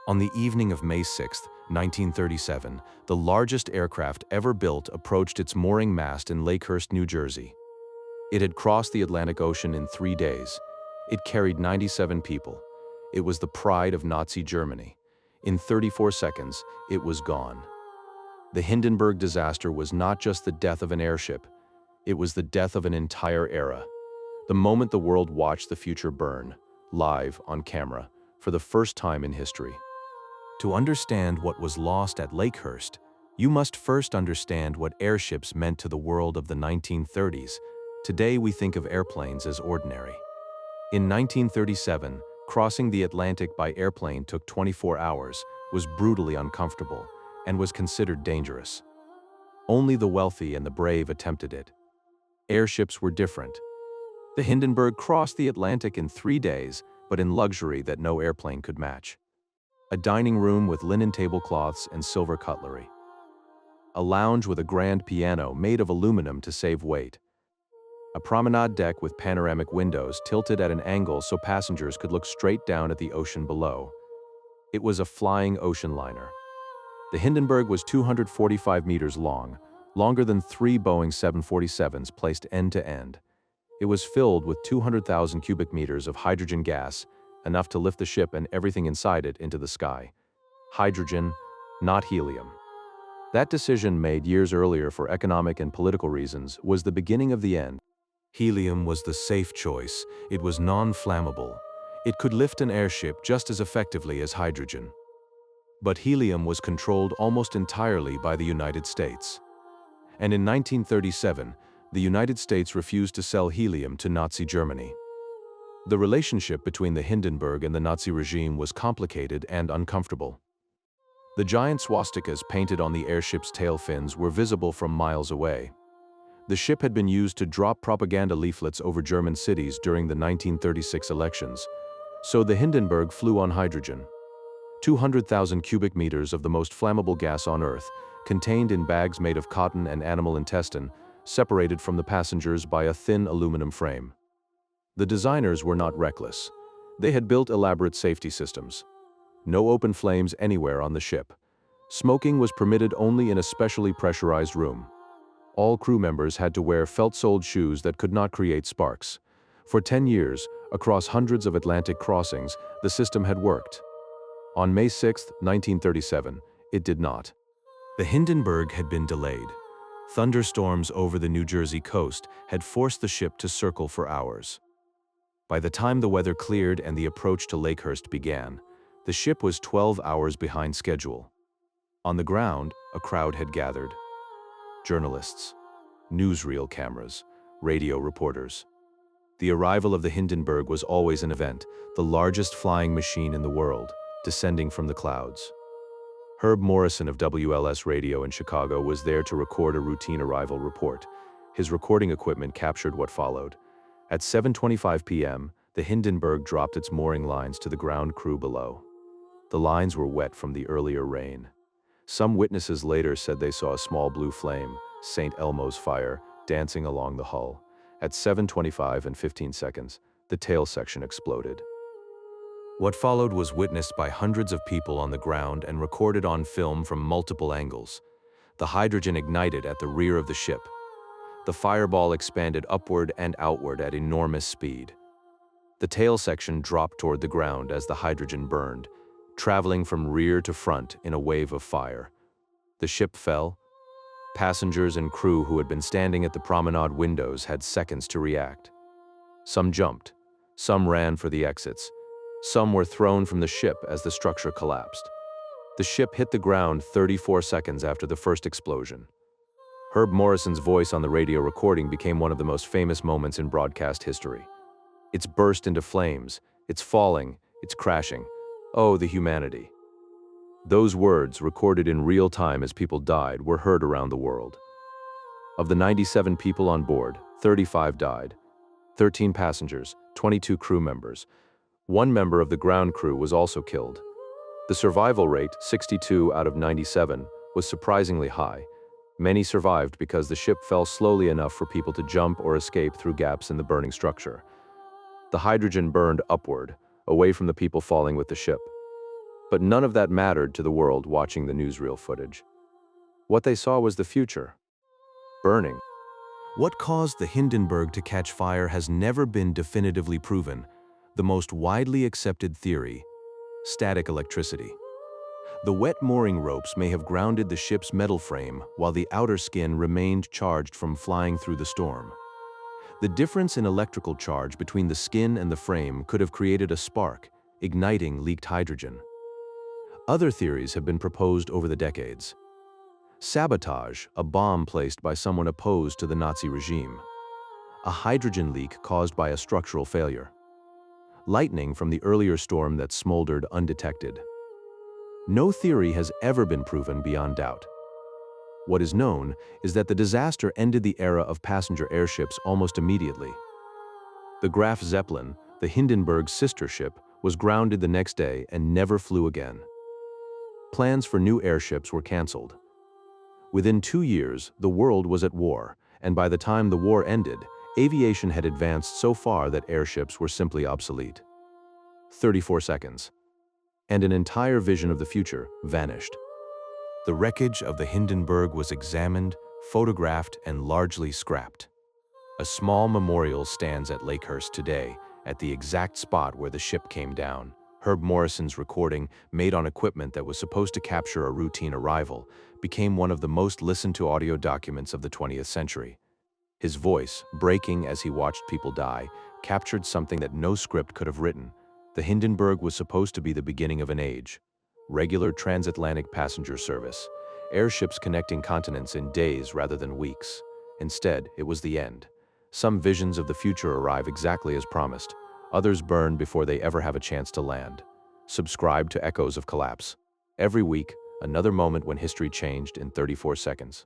On the evening of May 6, 1937, the largest aircraft ever built approached its mooring mast in Lakehurst, New Jersey. It had crossed the Atlantic Ocean in 3 days. It carried 97 people. It was the pride of Nazi Germany. In 34 seconds, it was gone. The Hindenburg disaster was not just the death of an airship, it was the death of an entire era. The moment the world watched the future burn, live on camera, for the first time in history. To understand what was lost at Lakehurst, you must first understand what airships meant to the world of the 1930s. Today we think of airplanes as ordinary. In 1937, crossing the Atlantic by airplane took 24 hours, was brutally uncomfortable, and was considered dangerous. Only the wealthy and the brave attempted it. Airships were different. The Hindenburg crossed the Atlantic in 3 days, but in luxury that no airplane could match. A dining room with linen tablecloths and silver cutlery. A lounge with a grand piano made of aluminum to save weight. A promenade deck with panoramic windows tilted at an angle so passengers could look straight down at the ocean below. It was a flying ocean liner. The Hindenburg was 245 meters long, longer than 3 Boeing 747s placed end to end. It was filled with 200,000 cubic meters of hydrogen gas, enough to lift the ship and everything inside it into the sky. Hydrogen, not helium. That decision, made years earlier for economic and political reasons, was the beginning of the end. Helium was the safe choice. It was non-flammable. It could lift an airship just as effectively as hydrogen. But helium was controlled almost entirely by the United States. And in 1937, the United States refused to sell helium to Nazi Germany. The relationship between the Hindenburg and the Nazi regime was complicated and uncomfortable. The giant swastikas painted on the airship's tail fins were visible from miles away. The ship had been used to drop propaganda leaflets over German cities during the 1936 elections, so the Hindenburg flew on hydrogen. 200,000 cubic meters of the most flammable gas on Earth, contained in bags made of cotton and animal intestine, separated from the passengers by a thin aluminum frame. The designers were not reckless. They had built elaborate safety systems. No open flames anywhere on the ship. Smoking was permitted only in a specially pressurized room. All crew members had to wear felt-soled shoes that could not create sparks. For 10 years, across hundreds of Atlantic crossings, the system had worked. On May 6, 1937, it did not. The Hindenburg had been delayed. Thunderstorms over the New Jersey coast had forced the ship to circle for hours. By the time the weather cleared and the approach to Lakehurst began, the ship was 12 hours behind schedule. On the ground, a crowd had gathered. Journalists, newsreel cameras, radio reporters. The arrival of the Hindenburg was always an event, the largest flying machine in the world, descending from the clouds. Herb Morrison of WLS Radio in Chicago was there to record a routine arrival report. His recording equipment captured what followed. At 7:25 p.m., the Hindenburg dropped its mooring lines to the ground crew below. The lines were wet from the earlier rain. Some witnesses later said they saw a small blue flame, St. Elmo's fire, dancing along the hull. At 7:25 and 15 seconds, the tail section exploded. What followed was witnessed by hundreds of people on the ground and recorded on film from multiple angles. The hydrogen ignited at the rear of the ship. The fireball expanded upward and outward at enormous speed. The tail section dropped toward the ground as the hydrogen burned, traveling from rear to front in a wave of fire. The ship fell. Passengers and crew who had been standing at the promenade windows had seconds to react. Some jumped. Some ran for the exits. Some were thrown from the ship as the structure collapsed. The ship hit the ground 34 seconds after the first explosion. Herb Morrison's voice on the radio recording became one of the most famous moments in broadcast history. It's burst into flames, it's falling, it's crashing. Oh, the humanity. Those words, recorded in real time as people died, were heard around the world. Of the 97 people on board, 35 died. 13 passengers, 22 crew members. 1 member of the ground crew was also killed. The survival rate, 62 out of 97, was surprisingly high. Many survived because the ship fell slowly enough for people to jump or escape through gaps in the burning structure. The hydrogen burned upward, away from the people falling with the ship. But none of that mattered to the world watching the newsreel footage. What they saw was the future, burning. What caused the Hindenburg to catch fire has never been definitively proven. The most widely accepted theory: static electricity. The wet mooring ropes may have grounded the ship's metal frame while the outer skin remained charged from flying through the storm. The difference in electrical charge between the skin and the frame could have created a spark, igniting leaked hydrogen. Other theories have been proposed over the decades. Sabotage, a bomb placed by someone opposed to the Nazi regime. A hydrogen leak caused by a structural failure. Lightning from the earlier storm that smoldered undetected. No theory has ever been proven beyond doubt. What is known is that the disaster ended the era of passenger airships almost immediately. The Graf Zeppelin, the Hindenburg's sister ship, was grounded the next day and never flew again. Plans for new airships were cancelled. Within 2 years, the world was at war, and by the time the war ended, aviation had advanced so far that airships were simply obsolete. 34 seconds. And an entire vision of the future vanished. The wreckage of the Hindenburg was examined, photographed, and largely scrapped. A small memorial stands at Lakehurst today, at the exact spot where the ship came down. Herb Morrison's recording, made on equipment that was supposed to capture a routine arrival, became one of the most listened to audio documents of the 20th century. His voice, breaking as he watched people die, captured something that no script could have written. The Hindenburg was supposed to be the beginning of an age. Regular transatlantic passenger service, airships connecting continents in days rather than weeks. Instead, it was the end. Some visions of the future arrive exactly as promised. Others burn before they ever have a chance to land. Subscribe to Echoes of Collapse. Every week, another moment when history changed in 34 seconds.